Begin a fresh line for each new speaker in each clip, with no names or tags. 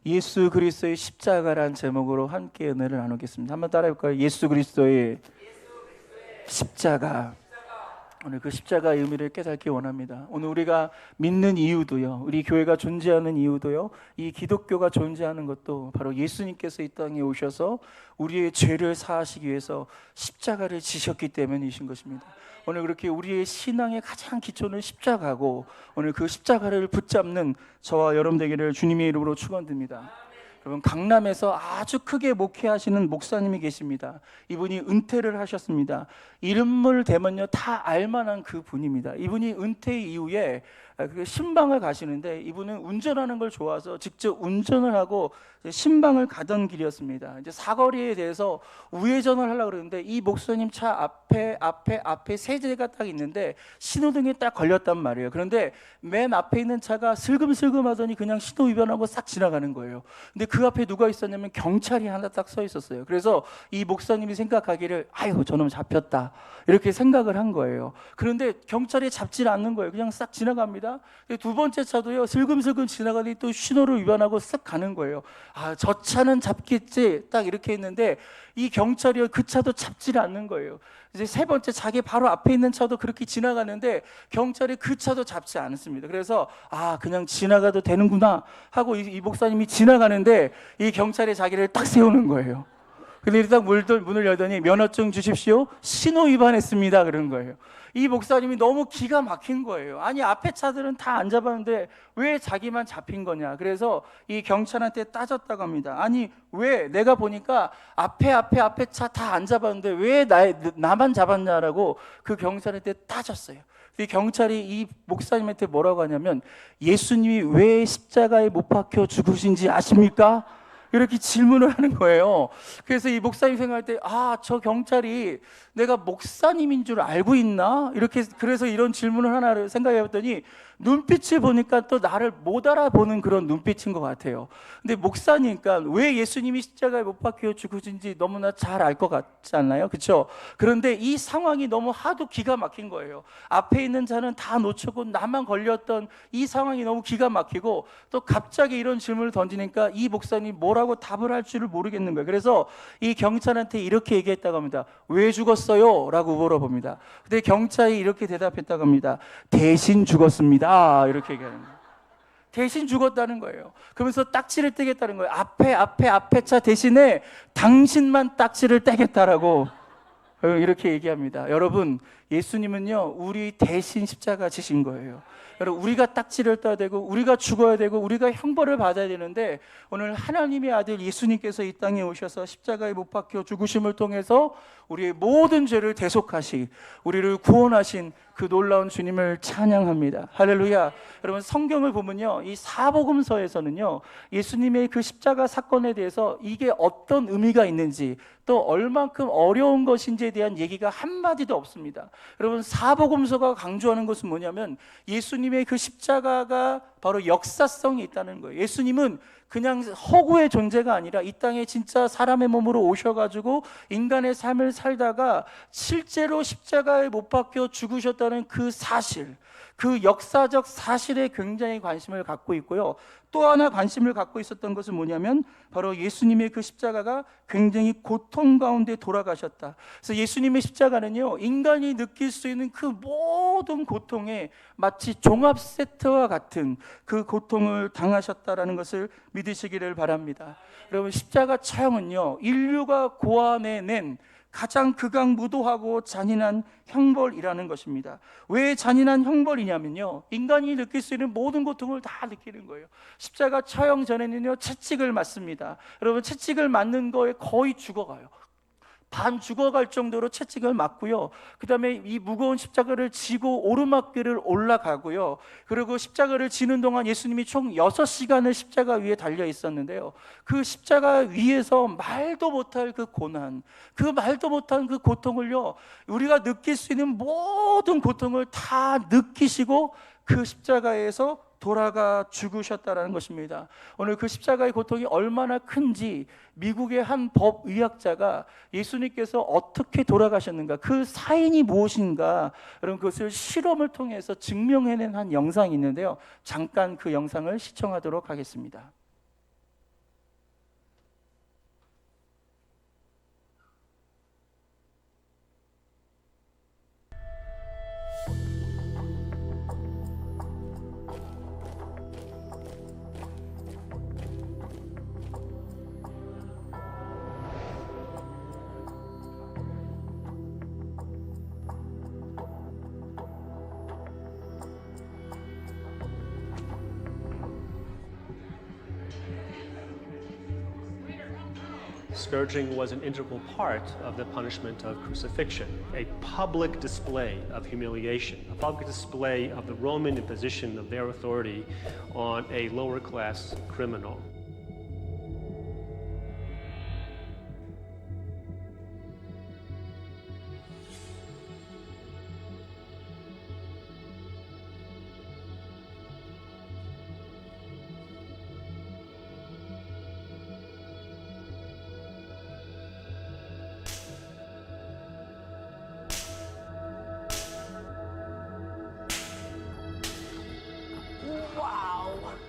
예수 그리스도의 십자가란 제목으로 함께 은혜를 나누겠습니다. 한번 따라해볼까요? 예수 그리스도의 십자가. 오늘 그 십자가의 의미를 깨닫기 원합니다. 오늘 우리가 믿는 이유도요, 우리 교회가 존재하는 이유도요, 이 기독교가 존재하는 것도 바로 예수님께서 이 땅에 오셔서 우리의 죄를 사하시기 위해서 십자가를 지셨기 때문이신 것입니다. 오늘 그렇게 우리의 신앙의 가장 기초는 십자가고, 오늘 그 십자가를 붙잡는 저와 여러분 되기를 주님의 이름으로 축원드립니다. 여러분, 강남에서 아주 크게 목회하시는 목사님이 계십니다. 이분이 은퇴를 하셨습니다. 이름을 대면요 다 알만한 그 분입니다. 이분이 은퇴 이후에 신방을 가시는데, 이분은 운전하는 걸 좋아서 직접 운전을 하고 신방을 가던 길이었습니다. 이제 사거리에 대해서 우회전을 하려고 그러는데, 이 목사님 차 앞에 세 대가 딱 있는데 신호등에 딱 걸렸단 말이에요. 그런데 맨 앞에 있는 차가 슬금슬금 하더니 그냥 신호 위반하고 싹 지나가는 거예요. 근데 그 앞에 누가 있었냐면 경찰이 하나 딱 서 있었어요. 그래서 이 목사님이 생각하기를, 아이고 저놈 잡혔다, 이렇게 생각을 한 거예요. 그런데 경찰이 잡질 않는 거예요. 그냥 싹 지나갑니다. 두 번째 차도요 슬금슬금 지나가더니 또 신호를 위반하고 싹 가는 거예요. 아, 저 차는 잡겠지, 딱 이렇게 했는데 이 경찰이 그 차도 잡질 않는 거예요. 이제 세 번째, 자기 바로 앞에 있는 차도 그렇게 지나가는데 경찰이 그 차도 잡지 않습니다. 그래서 아, 그냥 지나가도 되는구나 하고 이 목사님이 지나가는데 이 경찰이 자기를 딱 세우는 거예요. 근데 딱 문을 열더니 면허증 주십시오, 신호 위반했습니다, 그런 거예요. 이 목사님이 너무 기가 막힌 거예요. 아니, 앞에 차들은 다 안 잡았는데 왜 자기만 잡힌 거냐. 그래서 이 경찰한테 따졌다고 합니다. 아니, 왜 내가 보니까 앞에 차 다 안 잡았는데 왜 나만 잡았냐라고 그 경찰한테 따졌어요. 이 경찰이 이 목사님한테 뭐라고 하냐면, 예수님이 왜 십자가에 못 박혀 죽으신지 아십니까? 이렇게 질문을 하는 거예요. 그래서 이 목사님 생각할 때, 아, 저 경찰이 내가 목사님인 줄 알고 있나? 그래서 이런 질문을 하나를 생각해 봤더니, 눈빛을 보니까 또 나를 못 알아보는 그런 눈빛인 것 같아요. 근데 목사니까 왜 예수님이 십자가에 못 박혀 죽으신지 너무나 잘 알 것 같지 않나요? 그렇죠? 그런데 이 상황이 너무 하도 기가 막힌 거예요. 앞에 있는 자는 다 놓쳤고 나만 걸렸던 이 상황이 너무 기가 막히고, 또 갑자기 이런 질문을 던지니까 이 목사님 뭐라고 답을 할 줄을 모르겠는 거예요. 그래서 이 경찰한테 이렇게 얘기했다고 합니다. 왜 죽었어요? 라고 물어봅니다. 근데 경찰이 이렇게 대답했다고 합니다. 대신 죽었습니다, 이렇게 얘기하는 거예요. 대신 죽었다는 거예요. 그러면서 딱지를 떼겠다는 거예요. 앞에 차 대신에 당신만 딱지를 떼겠다라고 이렇게 얘기합니다. 여러분, 예수님은요 우리 대신 십자가 지신 거예요. 여러분, 우리가 딱지를 떠야 되고 우리가 죽어야 되고 우리가 형벌을 받아야 되는데, 오늘 하나님의 아들 예수님께서 이 땅에 오셔서 십자가에 못 박혀 죽으심을 통해서 우리의 모든 죄를 대속하시, 우리를 구원하신 그 놀라운 주님을 찬양합니다. 할렐루야. 여러분, 성경을 보면요, 이 사복음서에서는요 예수님의 그 십자가 사건에 대해서 이게 어떤 의미가 있는지, 또 얼만큼 어려운 것인지에 대한 얘기가 한마디도 없습니다. 여러분, 사복음서가 강조하는 것은 뭐냐면, 예수님의 그 십자가가 바로 역사성이 있다는 거예요. 예수님은 그냥 허구의 존재가 아니라 이 땅에 진짜 사람의 몸으로 오셔가지고 인간의 삶을 살다가 실제로 십자가에 못 박혀 죽으셨다는 그 사실, 그 역사적 사실에 굉장히 관심을 갖고 있고요. 또 하나 관심을 갖고 있었던 것은 뭐냐면, 바로 예수님의 그 십자가가 굉장히 고통 가운데 돌아가셨다. 그래서 예수님의 십자가는요 인간이 느낄 수 있는 그 모든 고통에 마치 종합 세트와 같은 그 고통을 당하셨다라는 것을 믿으시기를 바랍니다. 여러분, 십자가 처형은요 인류가 고안해낸 가장 극악무도하고 잔인한 형벌이라는 것입니다. 왜 잔인한 형벌이냐면요, 인간이 느낄 수 있는 모든 고통을 다 느끼는 거예요. 십자가 처형 전에는요 채찍을 맞습니다. 여러분, 채찍을 맞는 거에 거의 죽어가요. 반 죽어갈 정도로 채찍을 맞고요. 그 다음에 이 무거운 십자가를 지고 오르막길을 올라가고요. 그리고 십자가를 지는 동안 예수님이 총 6시간을 십자가 위에 달려 있었는데요, 그 십자가 위에서 말도 못할 그 고난, 그 말도 못한 그 고통을요, 우리가 느낄 수 있는 모든 고통을 다 느끼시고 그 십자가에서 돌아가 죽으셨다라는 것입니다. 오늘 그 십자가의 고통이 얼마나 큰지 미국의 한 법의학자가 예수님께서 어떻게 돌아가셨는가, 그 사인이 무엇인가, 여러분 그것을 실험을 통해서 증명해낸 한 영상이 있는데요, 잠깐 그 영상을 시청하도록 하겠습니다.
Scourging was an integral part of the punishment of crucifixion, a public display of humiliation, a public display of the Roman imposition of their authority on a lower class criminal.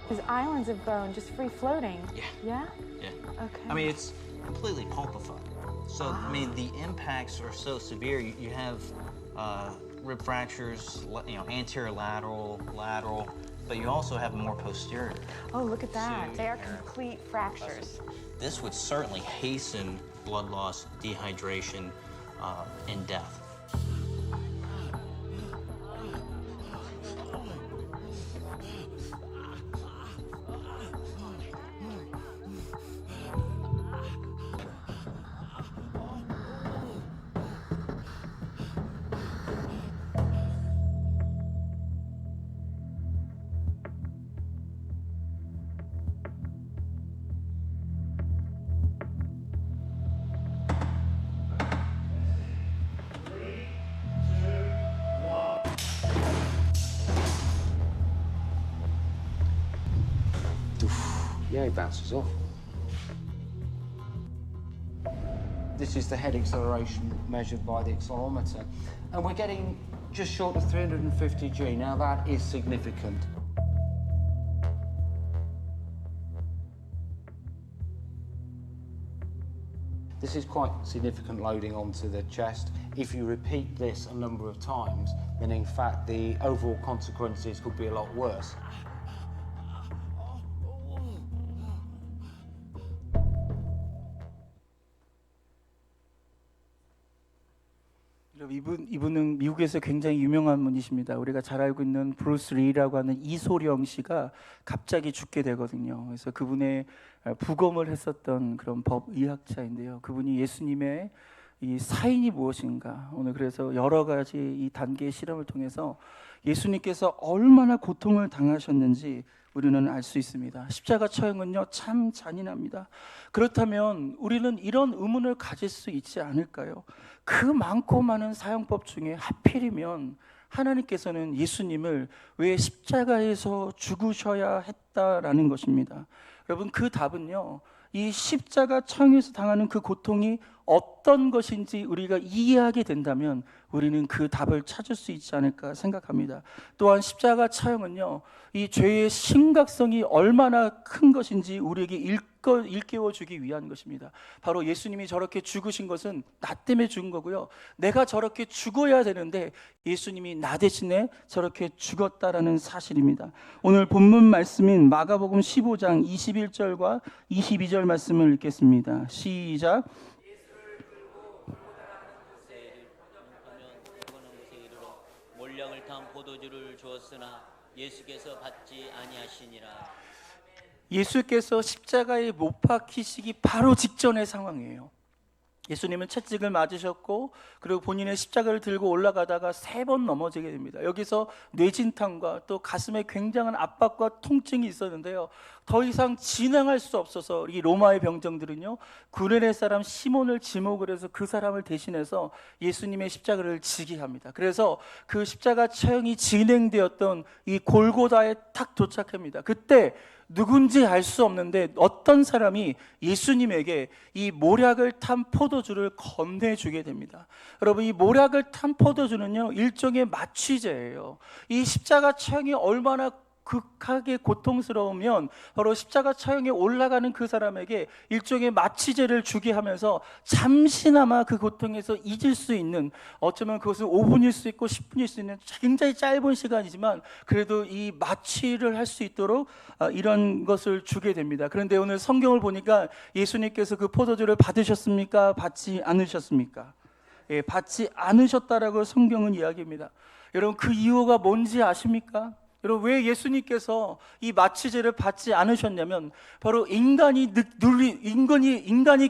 These islands of bone just free floating.
Yeah.
Yeah?
Yeah.
Okay.
I mean, it's completely pulpified. So, I mean, the impacts are so severe. You have rib fractures, anterior lateral, but you also have more posterior.
Oh, look at that.
So,
They are complete fractures.
This would certainly hasten blood loss, dehydration, and death.
Yeah, he bounces off. This is the head acceleration measured by the accelerometer. And we're getting just short of 350 G. Now that is significant. This is quite significant loading onto the chest. If you repeat this a number of times, then in fact the overall consequences could be a lot worse.
이분은 미국에서 굉장히 유명한 분이십니다. 우리가 잘 알고 있는 브루스 리라고 하는 이소령 씨가 갑자기 죽게 되거든요. 그래서 그분의 부검을 했었던 그런 법의학자인데요. 그분이 예수님의 이 사인이 무엇인가, 오늘 그래서 여러 가지 이 단계의 실험을 통해서 예수님께서 얼마나 고통을 당하셨는지 우리는 알 수 있습니다. 십자가 처형은요, 참 잔인합니다. 그렇다면 우리는 이런 의문을 가질 수 있지 않을까요? 그 많고 많은 사형법 중에 하필이면 하나님께서는 예수님을 왜 십자가에서 죽으셔야 했다라는 것입니다. 여러분, 그 답은요, 이 십자가 처형에서 당하는 그 고통이 어떤 것인지 우리가 이해하게 된다면 우리는 그 답을 찾을 수 있지 않을까 생각합니다. 또한 십자가 처형은요, 이 죄의 심각성이 얼마나 큰 것인지 우리에게 일깨워주기 위한 것입니다. 바로 예수님이 저렇게 죽으신 것은 나 때문에 죽은 거고요, 내가 저렇게 죽어야 되는데 예수님이 나 대신에 저렇게 죽었다라는 사실입니다. 오늘 본문 말씀인 마가복음 15장 21절과 22절 말씀을 읽겠습니다. 시작.
몰량을 탄 포도주를 주었으나 예수께서 받지 아니하시니라.
예수께서 십자가에 못 박히시기 바로 직전의 상황이에요. 예수님은 채찍을 맞으셨고, 그리고 본인의 십자가를 들고 올라가다가 3번 넘어지게 됩니다. 여기서 뇌진탕과 또 가슴에 굉장한 압박과 통증이 있었는데요, 더 이상 진행할 수 없어서 이 로마의 병정들은요, 구레네 사람 시몬을 지목을 해서 그 사람을 대신해서 예수님의 십자가를 지게 합니다. 그래서 그 십자가 처형이 진행되었던 이 골고다에 탁 도착합니다. 그때 누군지 알 수 없는데 어떤 사람이 예수님에게 이 모략을 탄 포도주를 건네주게 됩니다. 여러분, 이 모략을 탄 포도주는요, 일종의 마취제예요. 이 십자가 처형이 얼마나 극하게 고통스러우면 바로 십자가 처형에 올라가는 그 사람에게 일종의 마취제를 주게 하면서 잠시나마 그 고통에서 잊을 수 있는, 어쩌면 그것은 5분일 수 있고 10분일 수 있는 굉장히 짧은 시간이지만 그래도 이 마취를 할 수 있도록 이런 것을 주게 됩니다. 그런데 오늘 성경을 보니까 예수님께서 그 포도주를 받으셨습니까? 받지 않으셨습니까? 예, 받지 않으셨다라고 성경은 이야기합니다. 여러분, 그 이유가 뭔지 아십니까? 여러분, 왜 예수님께서 이 마취제를 받지 않으셨냐면 바로 인간이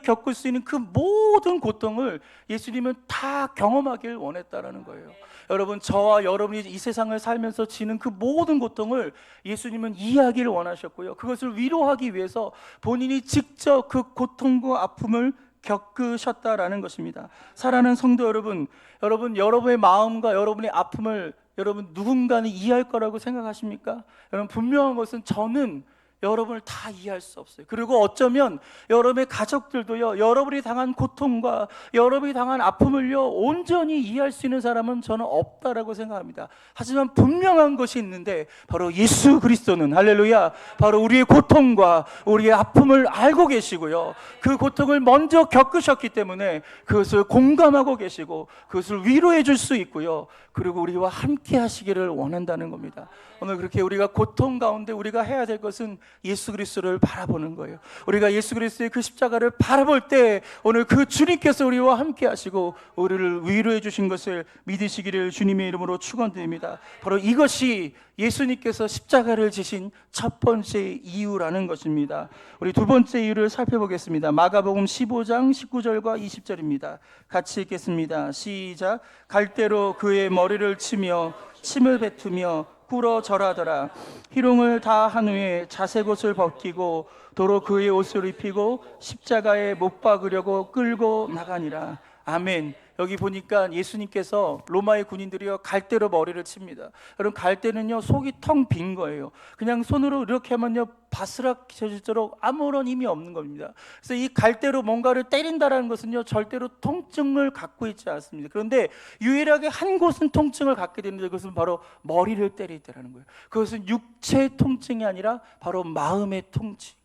겪을 수 있는 그 모든 고통을 예수님은 다 경험하길 원했다라는 거예요. 여러분, 저와 여러분이 이 세상을 살면서 지는 그 모든 고통을 예수님은 이해하기를 원하셨고요, 그것을 위로하기 위해서 본인이 직접 그 고통과 아픔을 겪으셨다라는 것입니다. 사랑하는 성도 여러분, 여러분의 마음과 여러분의 아픔을 여러분 누군가는 이해할 거라고 생각하십니까? 여러분, 분명한 것은 저는 여러분을 다 이해할 수 없어요. 그리고 어쩌면 여러분의 가족들도요, 여러분이 당한 고통과 여러분이 당한 아픔을요 온전히 이해할 수 있는 사람은 저는 없다라고 생각합니다. 하지만 분명한 것이 있는데 바로 예수 그리스도는, 할렐루야, 바로 우리의 고통과 우리의 아픔을 알고 계시고요, 그 고통을 먼저 겪으셨기 때문에 그것을 공감하고 계시고 그것을 위로해 줄 수 있고요, 그리고 우리와 함께 하시기를 원한다는 겁니다. 오늘 그렇게 우리가 고통 가운데 우리가 해야 될 것은 예수 그리스도를 바라보는 거예요. 우리가 예수 그리스도의 그 십자가를 바라볼 때 오늘 그 주님께서 우리와 함께 하시고 우리를 위로해 주신 것을 믿으시기를 주님의 이름으로 축원드립니다. 바로 이것이 예수님께서 십자가를 지신 첫 번째 이유라는 것입니다. 우리 두 번째 이유를 살펴보겠습니다. 마가복음 15장 19절과 20절입니다. 같이 읽겠습니다. 시작. 갈대로 그의 머리를 치며 침을 뱉으며 꿇어 절하더라. 희롱을 다 한 후에 자색 옷을 벗기고 도로 그의 옷을 입히고 십자가에 못 박으려고 끌고 나가니라. 아멘. 여기 보니까 예수님께서 로마의 군인들이요 갈대로 머리를 칩니다. 여러분, 갈대는요 속이 텅 빈 거예요. 그냥 손으로 이렇게 하면요 바스락해질도록 아무런 힘이 없는 겁니다. 그래서 이 갈대로 뭔가를 때린다라는 것은요 절대로 통증을 갖고 있지 않습니다. 그런데 유일하게 한 곳은 통증을 갖게 되는데 그것은 바로 머리를 때릴 때라는 거예요. 그것은 육체의 통증이 아니라 바로 마음의 통증.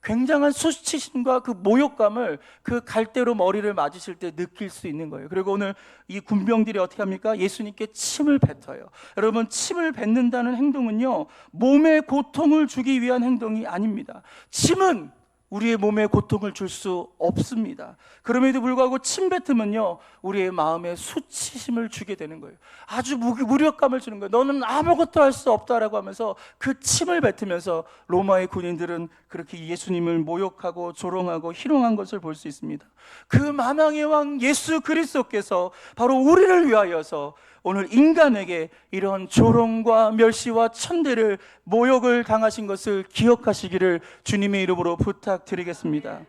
굉장한 수치심과 그 모욕감을 그 갈대로 머리를 맞으실 때 느낄 수 있는 거예요. 그리고 오늘 이 군병들이 어떻게 합니까? 예수님께 침을 뱉어요. 여러분, 침을 뱉는다는 행동은요 몸에 고통을 주기 위한 행동이 아닙니다. 침은 우리의 몸에 고통을 줄 수 없습니다. 그럼에도 불구하고 침 뱉으면요 우리의 마음에 수치심을 주게 되는 거예요. 아주 무력감을 주는 거예요. 너는 아무것도 할 수 없다라고 하면서 그 침을 뱉으면서 로마의 군인들은 그렇게 예수님을 모욕하고 조롱하고 희롱한 것을 볼 수 있습니다. 그 만왕의 왕 예수 그리스도께서 바로 우리를 위하여서 오늘 인간에게 이런 조롱과 멸시와 천대를 모욕을 당하신 것을 기억하시기를 주님의 이름으로 부탁드리겠습니다.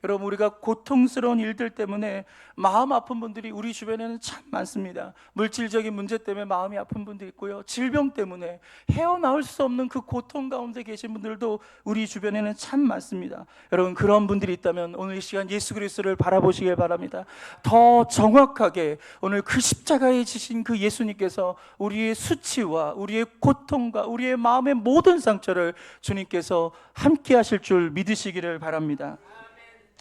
여러분, 우리가 고통스러운 일들 때문에 마음 아픈 분들이 우리 주변에는 참 많습니다. 물질적인 문제 때문에 마음이 아픈 분도 있고요, 질병 때문에 헤어나올 수 없는 그 고통 가운데 계신 분들도 우리 주변에는 참 많습니다. 여러분, 그런 분들이 있다면 오늘 이 시간 예수 그리스도를 바라보시길 바랍니다. 더 정확하게 오늘 그 십자가에 지신 그 예수님께서 우리의 수치와 우리의 고통과 우리의 마음의 모든 상처를 주님께서 함께 하실 줄 믿으시기를 바랍니다.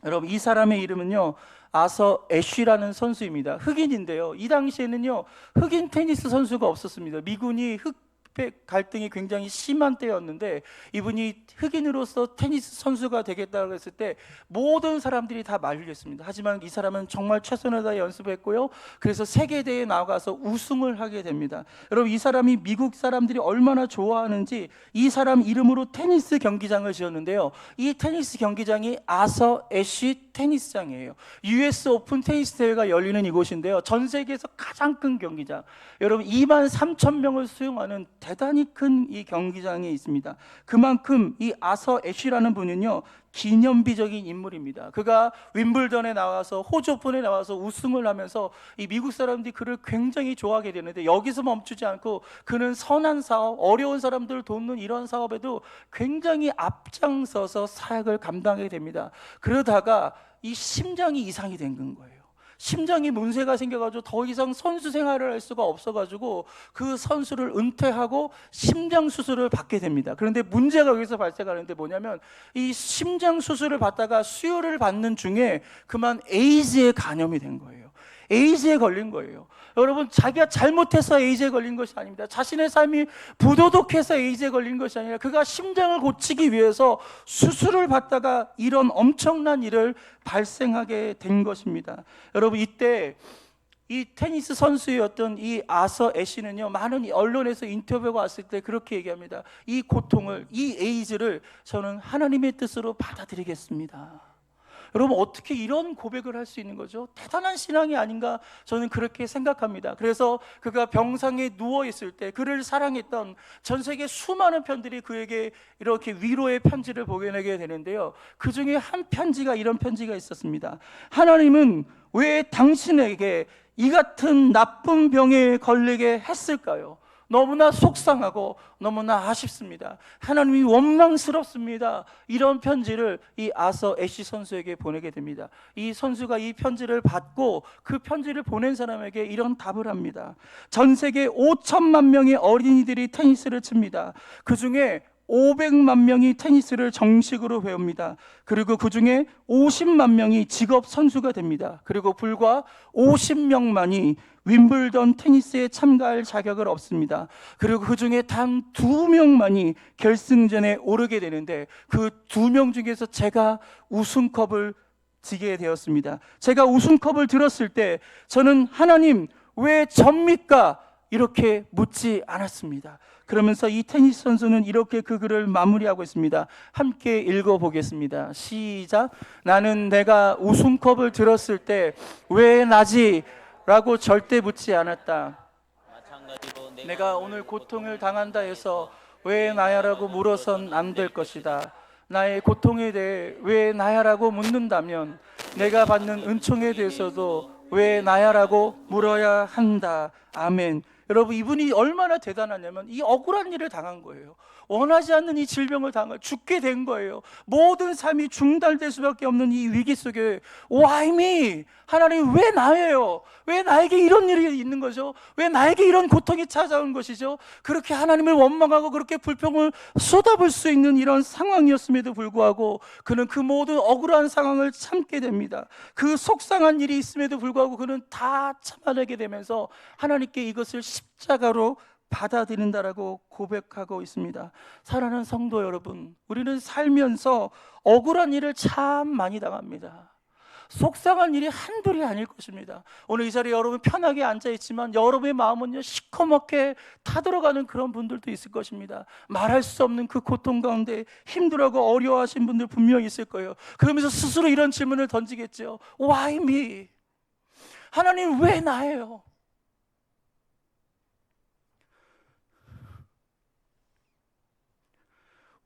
여러분, 이 사람의 이름은요 아서 애쉬라는 선수입니다. 흑인인데요, 이 당시에는요 흑인 테니스 선수가 없었습니다. 미군이 흑백 갈등이 굉장히 심한 때였는데 이분이 흑인으로서 테니스 선수가 되겠다고 했을 때 모든 사람들이 다 말렸습니다. 하지만 이 사람은 정말 최선을 다해 연습했고요, 그래서 세계대회에 나가서 우승을 하게 됩니다. 여러분, 이 사람이 미국 사람들이 얼마나 좋아하는지 이 사람 이름으로 테니스 경기장을 지었는데요, 이 테니스 경기장이 아서 애쉬 테니스장이에요. US 오픈 테니스 대회가 열리는 이곳인데요, 전 세계에서 가장 큰 경기장, 여러분 23,000명을 수용하는 대단히 큰 이 경기장이 있습니다. 그만큼 이 아서 애쉬라는 분은요 기념비적인 인물입니다. 그가 윈블던에 나와서 호주 오픈에 나와서 우승을 하면서 이 미국 사람들이 그를 굉장히 좋아하게 되는데 여기서 멈추지 않고 그는 선한 사업, 어려운 사람들을 돕는 이런 사업에도 굉장히 앞장서서 사역을 감당하게 됩니다. 그러다가 이 심장이 이상이 된 거예요. 심장이 문제가 생겨가지고 더 이상 선수 생활을 할 수가 없어가지고 그 선수를 은퇴하고 심장 수술을 받게 됩니다. 그런데 문제가 여기서 발생하는데 뭐냐면 이 심장 수술을 받다가 수혈을 받는 중에 그만 에이즈에 감염이 된 거예요. 에이즈에 걸린 거예요. 여러분, 자기가 잘못해서 에이즈에 걸린 것이 아닙니다. 자신의 삶이 부도덕해서 에이즈에 걸린 것이 아니라 그가 심장을 고치기 위해서 수술을 받다가 이런 엄청난 일을 발생하게 된 것입니다. 여러분, 이때 이 테니스 선수였던 이 아서 애쉬는요, 많은 언론에서 인터뷰가 왔을 때 그렇게 얘기합니다. 이 고통을, 이 에이즈를 저는 하나님의 뜻으로 받아들이겠습니다. 여러분, 어떻게 이런 고백을 할 수 있는 거죠? 대단한 신앙이 아닌가 저는 그렇게 생각합니다. 그래서 그가 병상에 누워 있을 때 그를 사랑했던 전 세계 수많은 팬들이 그에게 이렇게 위로의 편지를 보내게 되는데요, 그 중에 한 편지가, 이런 편지가 있었습니다. 하나님은 왜 당신에게 이 같은 나쁜 병에 걸리게 했을까요? 너무나 속상하고 너무나 아쉽습니다. 하나님이 원망스럽습니다. 이런 편지를 이 아서 애쉬 선수에게 보내게 됩니다. 이 선수가 이 편지를 받고 그 편지를 보낸 사람에게 이런 답을 합니다. 전 세계 5천만 명의 어린이들이 테니스를 칩니다. 그 중에 500만 명이 테니스를 정식으로 배웁니다. 그리고 그 중에 50만 명이 직업 선수가 됩니다. 그리고 불과 50명만이 윈블던 테니스에 참가할 자격을 얻습니다. 그리고 그 중에 단 2명만이 결승전에 오르게 되는데, 그 2명 중에서 제가 우승컵을 지게 되었습니다. 제가 우승컵을 들었을 때 저는 하나님 왜 접니까? 이렇게 묻지 않았습니다. 그러면서 이 테니스 선수는 이렇게 그 글을 마무리하고 있습니다. 함께 읽어보겠습니다. 시작. 나는 내가 우승컵을 들었을 때 왜 나지? 라고 절대 묻지 않았다.
마찬가지로
내가 오늘 고통을 당한다 해서 왜 나야라고 물어선 안 될 것이다. 나의 고통에 대해 왜 나야라고 묻는다면 내가 받는 은총에 대해서도 왜 나야라고 물어야 한다. 아멘. 여러분, 이분이 얼마나 대단하냐면 이 억울한 일을 당한 거예요. 원하지 않는 이 질병을 당한 거예요. 죽게 된 거예요. 모든 삶이 중단될 수밖에 없는 이 위기 속에 Why me? 하나님 왜 나예요? 왜 나에게 이런 일이 있는 거죠? 왜 나에게 이런 고통이 찾아온 것이죠? 그렇게 하나님을 원망하고 그렇게 불평을 쏟아볼 수 있는 이런 상황이었음에도 불구하고 그는 그 모든 억울한 상황을 참게 됩니다. 그 속상한 일이 있음에도 불구하고 그는 다 참아내게 되면서 하나님께 이것을 십자가로 받아들인다라고 고백하고 있습니다. 사랑하는 성도 여러분, 우리는 살면서 억울한 일을 참 많이 당합니다. 속상한 일이 한둘이 아닐 것입니다. 오늘 이 자리에 여러분 편하게 앉아있지만 여러분의 마음은요 시커멓게 타들어가는 그런 분들도 있을 것입니다. 말할 수 없는 그 고통 가운데 힘들어하고 어려워하신 분들 분명히 있을 거예요. 그러면서 스스로 이런 질문을 던지겠죠. Why me? 하나님 왜 나예요?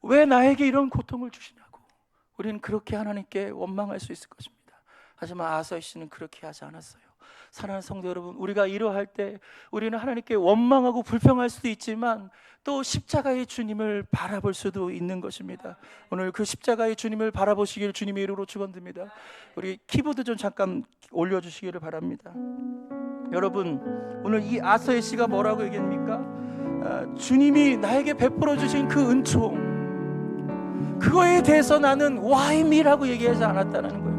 왜 나에게 이런 고통을 주시냐고 우리는 그렇게 하나님께 원망할 수 있을 것입니다. 하지만 아서 씨는 그렇게 하지 않았어요. 사랑하는 성도 여러분, 우리가 이러할 때 우리는 하나님께 원망하고 불평할 수도 있지만 또 십자가의 주님을 바라볼 수도 있는 것입니다. 오늘 그 십자가의 주님을 바라보시기를 주님의 이름으로 축원드립니다. 우리 키보드 좀 잠깐 올려주시기를 바랍니다. 여러분, 오늘 이 아서의 씨가 뭐라고 얘기합니까? 주님이 나에게 베풀어 주신 그 은총, 그거에 대해서 나는 why me라고 얘기하지 않았다는 거예요.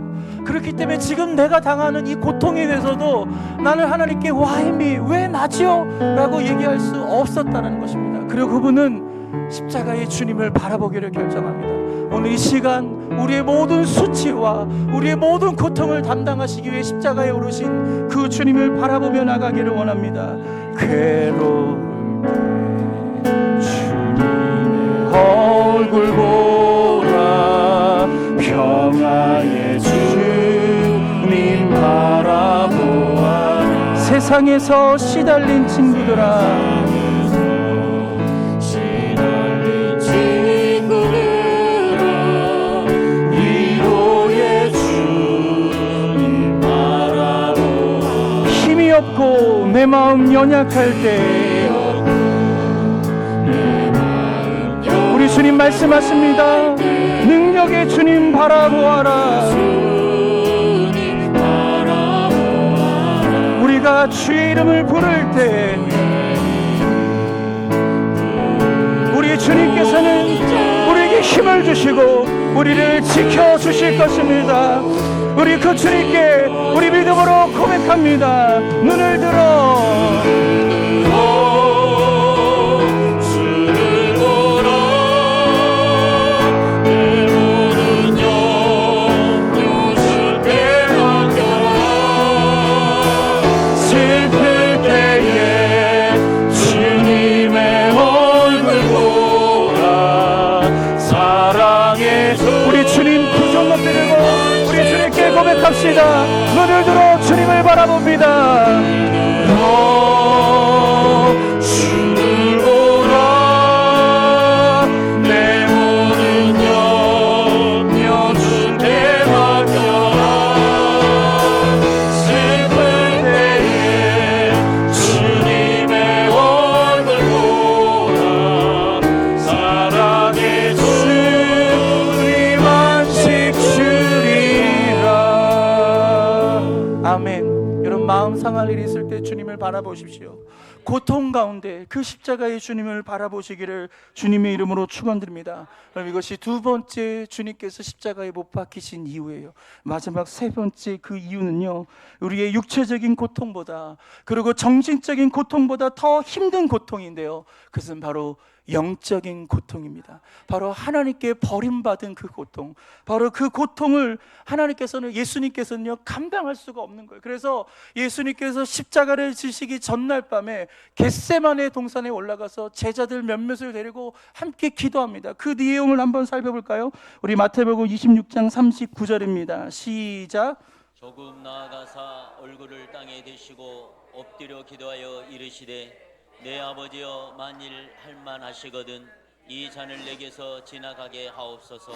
그렇기 때문에 지금 내가 당하는 이 고통에 대해서도 나는 하나님께 why me? 왜 나지요? 라고 얘기할 수 없었다는 것입니다. 그리고 그분은 십자가의 주님을 바라보기를 결정합니다. 오늘 이 시간 우리의 모든 수치와 우리의 모든 고통을 담당하시기 위해 십자가에 오르신 그 주님을 바라보며 나가기를 원합니다. 괴로울 때 주님의 얼굴 보라, 평화의 주님 바라보아. 세상에서 시달린 친구들아, 없고 내 마음 연약할 때 우리 주님 말씀하십니다. 능력의 주님 바라보아라. 우리가 주의 이름을 부를 때 우리 주님께서는 우리에게 힘을 주시고 우리를 지켜주실 것입니다. 우리 그 주님께 우리 믿음으로 고백합니다. 눈을 들어 주를 보라. 내 모든 영혼 주께 맡겨라. 고백합시다. 눈을 들어 주님을 바라봅니다. 주를 보라. 내 모든 염려 주께 맡겨라. 슬플 때에 주님의 얼굴 보라. 사랑의 주님 안식 주리라. 아멘. 여러분 마음 상할 일이 있을 때 주님을 바라보십시오. 고통 가운데 그 십자가의 주님을 바라보시기를 주님의 이름으로 축원드립니다. 그럼 이것이 두 번째 주님께서 십자가에 못 박히신 이유예요. 마지막 세 번째 그 이유는요, 우리의 육체적인 고통보다, 그리고 정신적인 고통보다 더 힘든 고통인데요, 그것은 바로 영적인 고통입니다. 바로 하나님께 버림받은 그 고통, 바로 그 고통을 하나님께서는, 예수님께서는요 감당할 수가 없는 거예요. 그래서 예수님께서 십자가를 지시기 전날 밤에 겟세마네 동산에 올라가서 제자들 몇몇을 데리고 함께 기도합니다. 그 내용을 한번 살펴볼까요? 우리 마태복음 26장 39절입니다. 시작.
조금 나아가사 얼굴을 땅에 대시고 엎드려 기도하여 이르시되 내 아버지여 만일 할만하시거든 이 잔을 내게서 지나가게 하옵소서.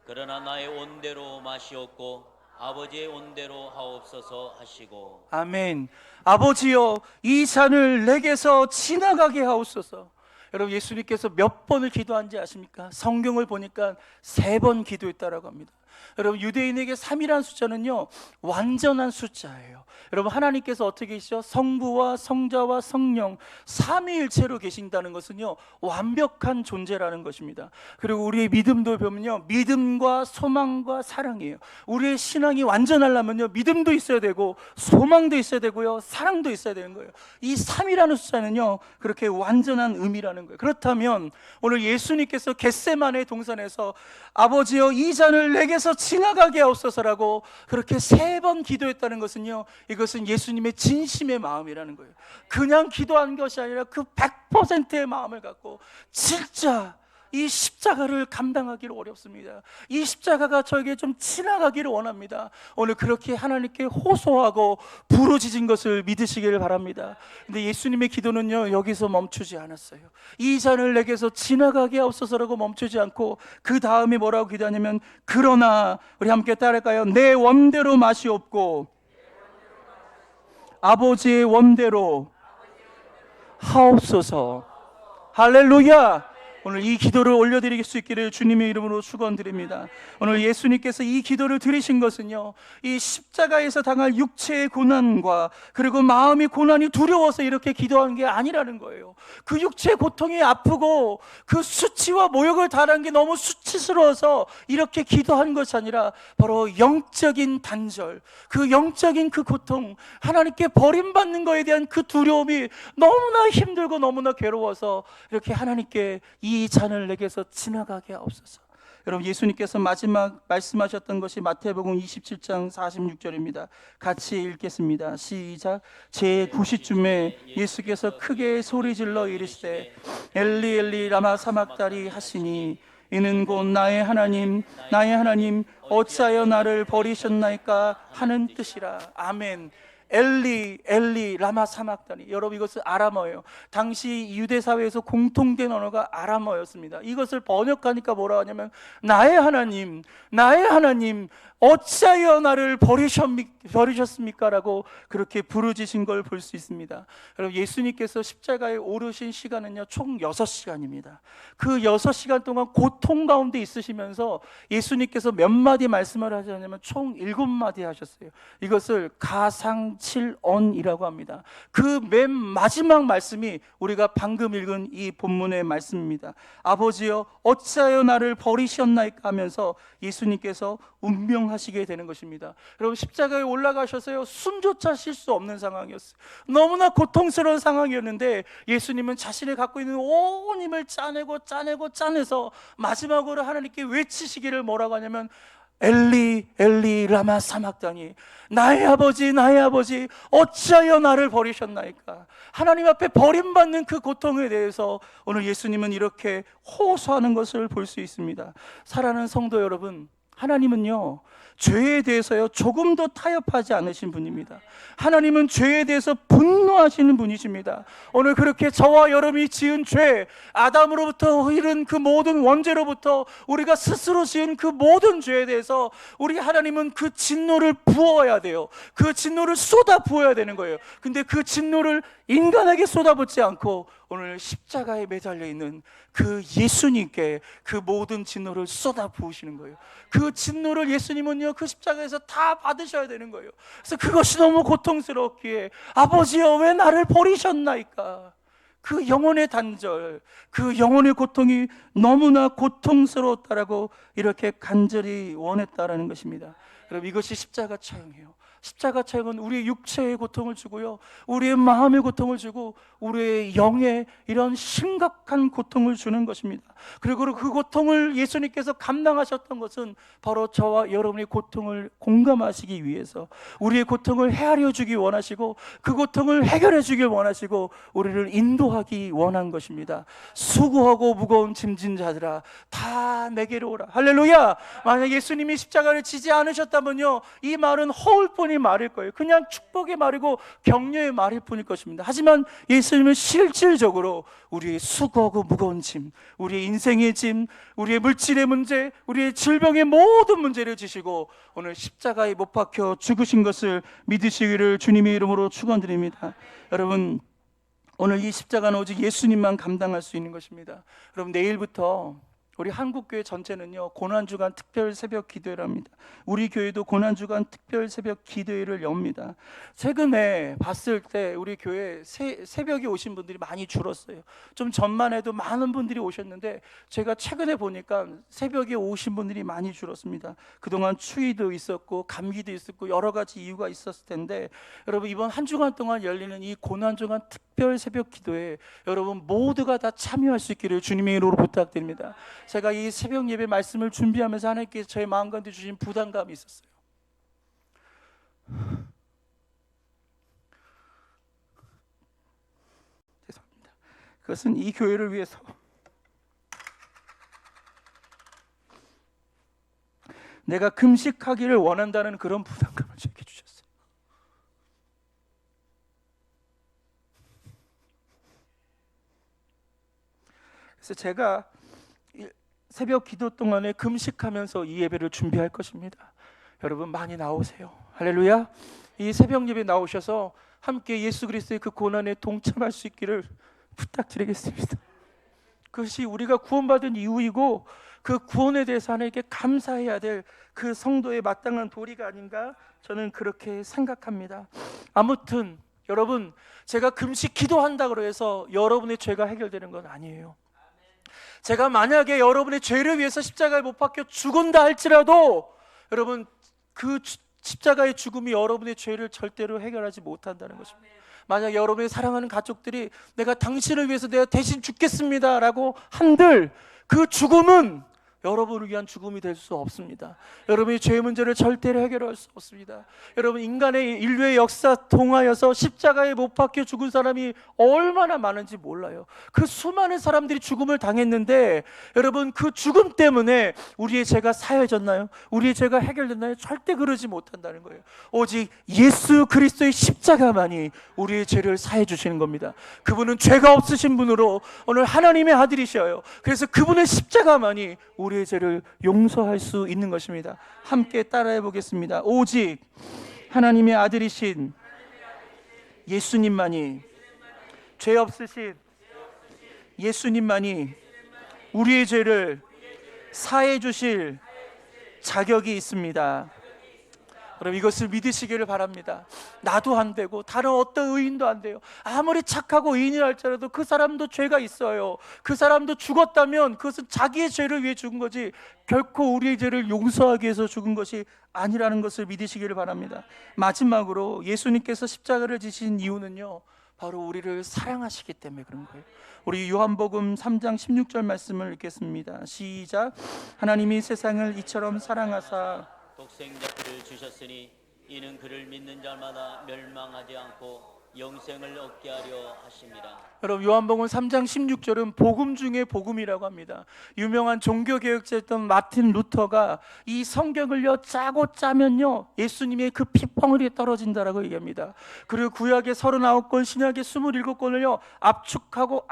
그러나 나의 온대로 마시옵고 아버지의 온대로 하옵소서 하시고.
아멘. 아버지여 이 잔을 내게서 지나가게 하옵소서. 여러분 예수님께서 몇 번을 기도한지 아십니까? 성경을 보니까 3번 기도했다라고 합니다. 여러분 유대인에게 3이라는 숫자는요 완전한 숫자예요. 여러분 하나님께서 어떻게 계시죠? 성부와 성자와 성령 삼위일체로 계신다는 것은요 완벽한 존재라는 것입니다. 그리고 우리의 믿음도 보면요 믿음과 소망과 사랑이에요. 우리의 신앙이 완전하려면요 믿음도 있어야 되고 소망도 있어야 되고요 사랑도 있어야 되는 거예요. 이 3이라는 숫자는요 그렇게 완전한 의미라는 거예요. 그렇다면 오늘 예수님께서 겟세마네 동산에서 아버지여 이 잔을 내게서 지나가게 하옵소서라고 그렇게 3번 기도했다는 것은요 이것은 예수님의 진심의 마음이라는 거예요. 그냥 기도한 것이 아니라 그 100%의 마음을 갖고 진짜 이 십자가를 감당하기를 어렵습니다. 이 십자가가 저에게 좀 지나가기를 원합니다. 오늘 그렇게 하나님께 호소하고 부르짖은 것을 믿으시기를 바랍니다. 근데 예수님의 기도는요 여기서 멈추지 않았어요. 이 잔을 내게서 지나가게 하옵소서라고 멈추지 않고 그 다음에 뭐라고 기도하냐면 그러나 우리 함께 따라할까요? 내 원대로 마시옵고 아버지의 원대로 하옵소서. 할렐루야. 오늘 이 기도를 올려드릴 수 있기를 주님의 이름으로 축원드립니다. 오늘 예수님께서 이 기도를 드리신 것은요 이 십자가에서 당할 육체의 고난과 그리고 마음의 고난이 두려워서 이렇게 기도한 게 아니라는 거예요. 그 육체의 고통이 아프고 그 수치와 모욕을 당한 게 너무 수치스러워서 이렇게 기도한 것이 아니라 바로 영적인 단절, 그 영적인 그 고통, 하나님께 버림받는 것에 대한 그 두려움이 너무나 힘들고 너무나 괴로워서 이렇게 하나님께 이 잔을 내게서 지나가게 하옵소서. 여러분 예수님께서 마지막 말씀하셨던 것이 마태복음 27장 46절입니다. 같이 읽겠습니다. 시작. 제9시쯤에 예수께서 크게 소리질러 이르시되 엘리 엘리 라마 사막다리 하시니 이는 곧 나의 하나님 나의 하나님 어찌하여 나를 버리셨나이까 하는 뜻이라. 아멘. 엘리 엘리 라마 사막다니. 여러분 이것은 아람어예요. 당시 유대 사회에서 공통된 언어가 아람어였습니다. 이것을 번역하니까 뭐라 하냐면 나의 하나님 나의 하나님 어찌하여 나를 버리셨습니까? 라고 그렇게 부르짖으신 걸 볼 수 있습니다. 여러분 예수님께서 십자가에 오르신 시간은요 총 6시간입니다. 그 6시간 동안 고통 가운데 있으시면서 예수님께서 몇 마디 말씀을 하셨냐면 총 7마디 하셨어요. 이것을 가상칠언이라고 합니다. 그 맨 마지막 말씀이 우리가 방금 읽은 이 본문의 말씀입니다. 아버지여 어찌하여 나를 버리셨나이까 하면서 예수님께서 운명하시게 되는 것입니다. 여러분 십자가에 올라가셔서요 숨조차 쉴 수 없는 상황이었어요. 너무나 고통스러운 상황이었는데 예수님은 자신이 갖고 있는 온 힘을 짜내서 마지막으로 하나님께 외치시기를 뭐라고 하냐면 엘리 엘리 라마 사막다니. 나의 아버지 어찌하여 나를 버리셨나이까. 하나님 앞에 버림받는 그 고통에 대해서 오늘 예수님은 이렇게 호소하는 것을 볼 수 있습니다. 사랑하는 성도 여러분, 하나님은요 죄에 대해서요 조금도 타협하지 않으신 분입니다. 하나님은 죄에 대해서 분노하시는 분이십니다. 오늘 그렇게 저와 여러분이 지은 죄, 아담으로부터 이른 그 모든 원죄로부터 우리가 스스로 지은 그 모든 죄에 대해서 우리 하나님은 그 진노를 부어야 돼요. 그 진노를 쏟아 부어야 되는 거예요. 근데 그 진노를 인간에게 쏟아붓지 않고 오늘 십자가에 매달려 있는 그 예수님께 그 모든 진노를 쏟아 부으시는 거예요. 그 진노를 예수님은요 그 십자가에서 다 받으셔야 되는 거예요. 그래서 그것이 너무 고통스럽기에 아버지여 왜 나를 버리셨나이까, 그 영혼의 단절, 그 영혼의 고통이 너무나 고통스러웠다라고 이렇게 간절히 원했다라는 것입니다. 여러분, 이것이 십자가 차용이에요. 십자가 차용은 우리의 육체의 고통을 주고요, 우리의 마음의 고통을 주고 우리의 영의 이런 심각한 고통을 주는 것입니다. 그리고 그 고통을 예수님께서 감당하셨던 것은 바로 저와 여러분의 고통을 공감하시기 위해서, 우리의 고통을 헤아려 주기 원하시고 그 고통을 해결해 주길 원하시고 우리를 인도하기 원한 것입니다. 수고하고 무거운 짐진 자들아 다 내게로 오라. 할렐루야. 만약 예수님이 십자가를 지지 않으셨다면요 이 말은 허울뿐이 말일 거예요. 그냥 축복의 말이고 격려의 말일 뿐일 것입니다. 하지만 예수님은 실질적으로 우리의 수고하고 무거운 짐, 우리의 인생의 짐, 우리의 물질의 문제, 우리의 질병의 모든 문제를 지시고 오늘 십자가에 못 박혀 죽으신 것을 믿으시기를 주님의 이름으로 축원드립니다. 여러분, 오늘 이 십자가는 오직 예수님만 감당할 수 있는 것입니다. 여러분, 내일부터 우리 한국교회 전체는요 고난주간 특별 새벽 기도회를 합니다. 우리 교회도 고난주간 특별 새벽 기도회를 엽니다. 최근에 봤을 때 우리 교회 새벽에 오신 분들이 많이 줄었어요. 좀 전만 해도 많은 분들이 오셨는데 제가 최근에 보니까 새벽에 오신 분들이 많이 줄었습니다. 그동안 추위도 있었고 감기도 있었고 여러 가지 이유가 있었을 텐데, 여러분 이번 한 주간 동안 열리는 이 고난주간 특별 새벽 기도회에 여러분 모두가 다 참여할 수 있기를 주님의 이름으로 부탁드립니다. 제가 이 새벽 예배 말씀을 준비하면서 하나님께서 저의 마음 가운데 주신 부담감이 있었어요. 죄송합니다. 그것은 이 교회를 위해서 내가 금식하기를 원한다는 그런 부담감을 저에게 주셨어요. 그래서 제가 새벽 기도 동안에 금식하면서 이 예배를 준비할 것입니다. 여러분 많이 나오세요. 할렐루야. 이 새벽 예배 나오셔서 함께 예수 그리스도의 그 고난에 동참할 수 있기를 부탁드리겠습니다. 그것이 우리가 구원받은 이유이고 그 구원에 대해서 하나님께 감사해야 될 그 성도의 마땅한 도리가 아닌가 저는 그렇게 생각합니다. 아무튼 여러분, 제가 금식 기도한다고 해서 여러분의 죄가 해결되는 건 아니에요. 제가 만약에 여러분의 죄를 위해서 십자가에 못 박혀 죽은다 할지라도 여러분 그 십자가의 죽음이 여러분의 죄를 절대로 해결하지 못한다는 것입니다. 만약 여러분의 사랑하는 가족들이 내가 당신을 위해서 내가 대신 죽겠습니다 라고 한들 그 죽음은 여러분을 위한 죽음이 될 수 없습니다. 여러분의 죄 문제를 절대로 해결할 수 없습니다. 여러분, 인간의 인류의 역사 통하여서 십자가에 못 박혀 죽은 사람이 얼마나 많은지 몰라요. 그 수많은 사람들이 죽음을 당했는데 여러분 그 죽음 때문에 우리의 죄가 사해졌나요? 우리의 죄가 해결됐나요? 절대 그러지 못한다는 거예요. 오직 예수 그리스도의 십자가만이 우리의 죄를 사해 주시는 겁니다. 그분은 죄가 없으신 분으로 오늘 하나님의 아들이셔요. 그래서 그분의 십자가만이 우리의 죄를 용서할 수 있는 것입니다. 함께 따라해 보겠습니다. 오직 하나님의 아들이신 예수님만이, 죄 없으신 예수님만이 우리의 죄를 사해 주실 자격이 있습니다. 여러분, 이것을 믿으시기를 바랍니다. 나도 안 되고 다른 어떤 의인도 안 돼요. 아무리 착하고 의인이라 할지라도 그 사람도 죄가 있어요. 그 사람도 죽었다면 그것은 자기의 죄를 위해 죽은 거지 결코 우리의 죄를 용서하기 위해서 죽은 것이 아니라는 것을 믿으시기를 바랍니다. 마지막으로 예수님께서 십자가를 지신 이유는요, 바로 우리를 사랑하시기 때문에 그런 거예요. 우리 요한복음 3장 16절 말씀을 읽겠습니다. 시작. 하나님이 세상을 이처럼 사랑하사
독생자를 주셨으니 이는 그를 믿는 자마다 멸망하지 않고 영생을 얻게 하려 하심이라.
여러분 요한복음 3장 16절은 복음 중에 복음이라고 합니다. 유명한 종교개혁자였던 마틴 루터가 이 성경을요 짜고 짜면요 예수님의 그 핏방울이 떨어진다라고 얘기합니다. 그리고 구약의 39권 신약의 27권을요 압축하고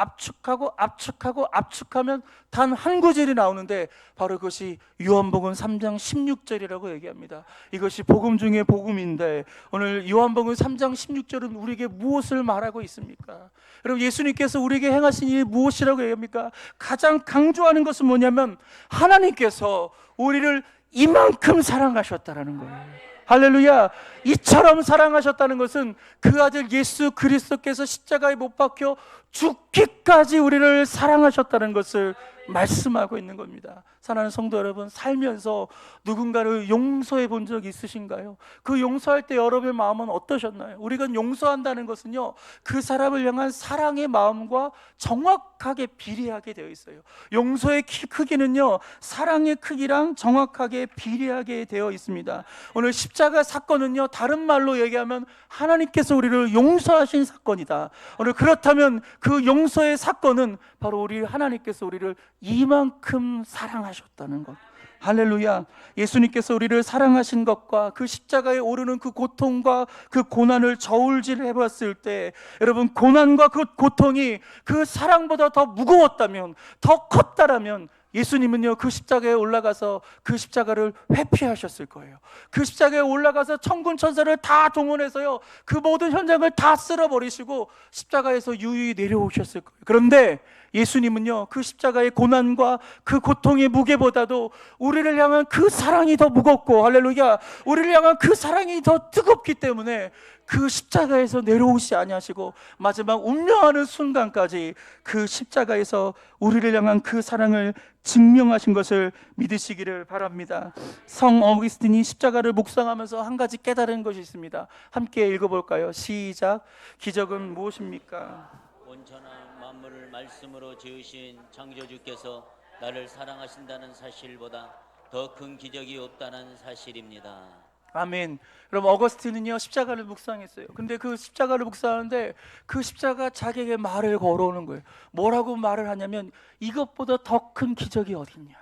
압축하면 단 한 구절이 나오는데 바로 그것이 요한복음 3장 16절이라고 얘기합니다. 이것이 복음 중에 복음인데 오늘 요한복음 3장 16절은 우리에게 무엇을 말하고 있습니까? 여러분 예수님께서 우리에게 행하신 일이 무엇이라고 얘기합니까? 가장 강조하는 것은 뭐냐면 하나님께서 우리를 이만큼 사랑하셨다라는 거예요. 할렐루야. 이처럼 사랑하셨다는 것은 그 아들 예수 그리스도께서 십자가에 못 박혀 죽기까지 우리를 사랑하셨다는 것을 말씀하고 있는 겁니다. 사랑하는 성도 여러분, 살면서 누군가를 용서해 본 적 있으신가요? 그 용서할 때 여러분의 마음은 어떠셨나요? 우리가 용서한다는 것은요 그 사람을 향한 사랑의 마음과 정확하게 비례하게 되어 있어요. 용서의 크기는요 사랑의 크기랑 정확하게 비례하게 되어 있습니다. 오늘 십자가 사건은요 다른 말로 얘기하면 하나님께서 우리를 용서하신 사건이다. 오늘 그렇다면 그 용서의 사건은 바로 우리 하나님께서 우리를 이만큼 사랑하셨다는 것. 할렐루야. 예수님께서 우리를 사랑하신 것과 그 십자가에 오르는 그 고통과 그 고난을 저울질 해봤을 때 여러분 고난과 그 고통이 그 사랑보다 더 무거웠다면 더 컸다라면 예수님은요 그 십자가에 올라가서 그 십자가를 회피하셨을 거예요. 그 십자가에 올라가서 천군 천사를 다 동원해서요 그 모든 현장을 다 쓸어버리시고 십자가에서 유유히 내려오셨을 거예요. 그런데 예수님은요 그 십자가의 고난과 그 고통의 무게보다도 우리를 향한 그 사랑이 더 무겁고 할렐루야 우리를 향한 그 사랑이 더 뜨겁기 때문에 그 십자가에서 내려오시 아니하시고 마지막 운명하는 순간까지 그 십자가에서 우리를 향한 그 사랑을 증명하신 것을 믿으시기를 바랍니다. 성 어거스틴이 십자가를 묵상하면서 한 가지 깨달은 것이 있습니다. 함께 읽어볼까요? 시작. 기적은 무엇입니까?
온천한 만물을 말씀으로 지으신 창조주께서 나를 사랑하신다는 사실보다 더 큰 기적이 없다는 사실입니다.
아멘. 여러분 어거스틴은요 십자가를 묵상했어요. 근데 그 십자가를 묵상하는데 그 십자가 자기에게 말을 걸어오는 거예요. 뭐라고 말을 하냐면 이것보다 더 큰 기적이 어딨냐.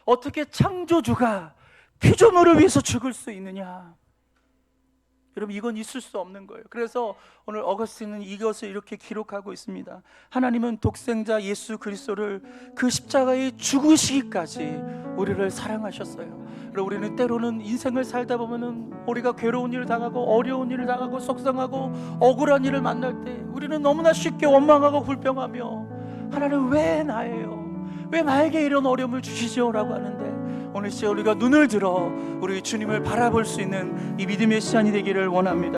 어떻게 창조주가 피조물을 위해서 죽을 수 있느냐. 여러분 이건 있을 수 없는 거예요. 그래서 오늘 어거스틴은 이것을 이렇게 기록하고 있습니다. 하나님은 독생자 예수 그리스도를 그 십자가에 죽으시기까지 우리를 사랑하셨어요. 우리는 때로는 인생을 살다 보면은 우리가 괴로운 일을 당하고 어려운 일을 당하고 속상하고 억울한 일을 만날 때 우리는 너무나 쉽게 원망하고 불평하며 하나님 왜 나예요? 왜 나에게 이런 어려움을 주시죠? 라고 하는데 오늘 시간 우리가 눈을 들어 우리 주님을 바라볼 수 있는 이 믿음의 시간이 되기를 원합니다.